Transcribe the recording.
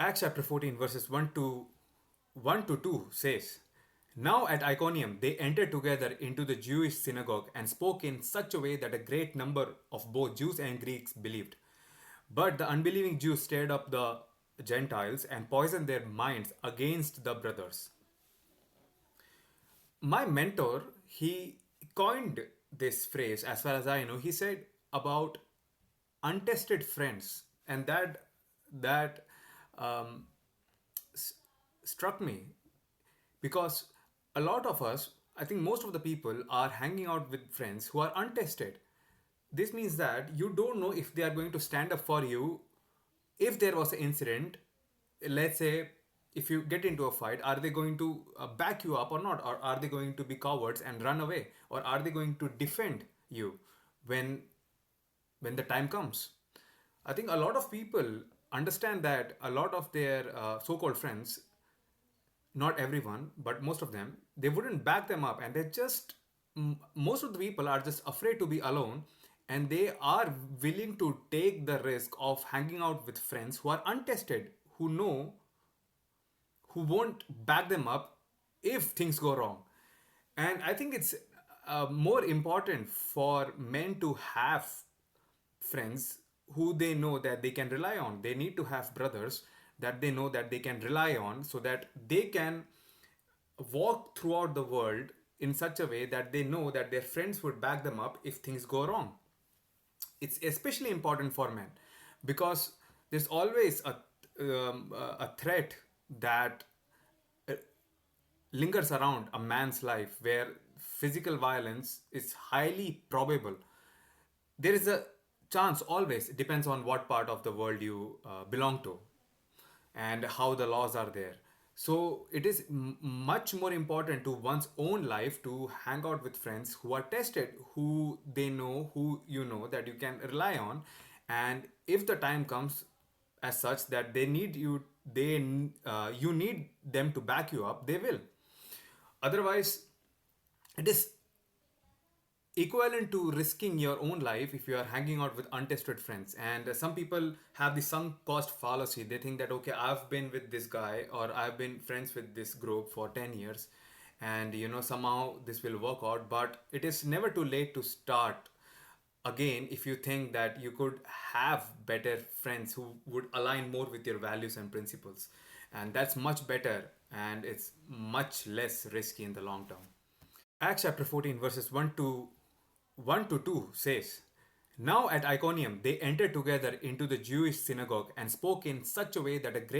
Acts chapter 14, verses 1 to 2 says, Now at Iconium they entered together into the Jewish synagogue and spoke in such a way that a great number of both Jews and Greeks believed. But the unbelieving Jews stirred up the Gentiles and poisoned their minds against the brothers. My mentor, he coined this phrase, as far as I know. He said about untested friends, and that um, struck me because a lot of us, I think most of the people, are hanging out with friends who are untested. This means that you don't know if they are going to stand up for you if there was an incident. Let's say if you get into a fight, are they going to back you up or not, or are they going to be cowards and run away, or are they going to defend you when the time comes? I think a lot of people understand that a lot of their so-called friends, not everyone, but most of them, they wouldn't back them up, and they just most of the people are just afraid to be alone, and they are willing to take the risk of hanging out with friends who are untested, who know, who won't back them up if things go wrong. And I think it's more important for men to have friends who they know that they can rely on. They need to have brothers that they know that they can rely on, so that they can walk throughout the world in such a way that they know that their friends would back them up if things go wrong. It's especially important for men because there's always a threat that uh, lingers around a man's life where physical violence is highly probable. There is a chance, always, it depends on what part of the world you belong to and how the laws are there. So it is much more important to one's own life to hang out with friends who are tested, who they know, who you know that you can rely on. And if the time comes as such that they need you, you need them to back you up, they will. Otherwise, it is equivalent to risking your own life if you are hanging out with untested friends. And some people have the sunk cost fallacy. They think that, okay, I've been with this guy or I've been friends with this group for 10 years, and somehow this will work out. But it is never too late to start again if you think that you could have better friends who would align more with your values and principles. And that's much better, and it's much less risky in the long term. Acts chapter 14, verses 1 to 2 says, Now at Iconium they entered together into the Jewish synagogue and spoke in such a way that a great